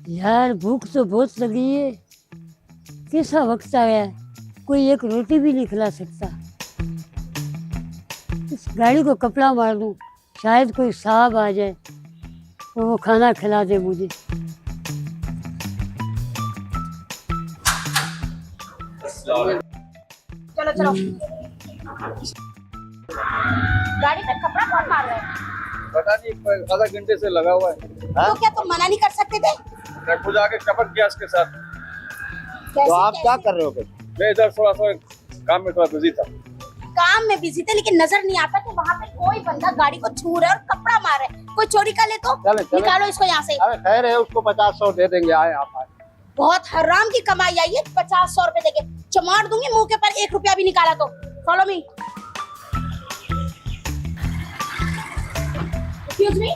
यार भूख तो बहुत लगी है। कैसा वक्त आया है, कोई एक रोटी भी नहीं खिला सकता। इस गाड़ी को कपड़ा मार दूं, शायद कोई साहब आ जाए तो वो खाना खिला दे मुझे। चलो चलो गाड़ी पे कपड़ा कौन मार रहा है? पता नहीं, आधा घंटे से लगा हुआ है। तो क्या तुम मना नहीं कर सकते थे? मैं खुद आके टपक गया उसके साथ। कैसे, तो आप क्या कैसे? कर रहे हो फिर? मैं इधर थोड़ा सा काम में थोड़ा बिजी था। काम में बिजी थे, लेकिन नजर नहीं आता कि वहाँ पे कोई बंदा गाड़ी को छू रहा है और कपड़ा मार रहा है। कोई चोरी कर ले तो चले, चले। निकालो इसको यहाँ से। अरे खैर है, उसको 50-100 दे देंगे। आए आप आए। बहुत हराम की कमाई आई है, 50-100 रुपए देके चमार दूंगी मुंह के पर, 1 रुपया भी निकाला तो। Follow me. Excuse me.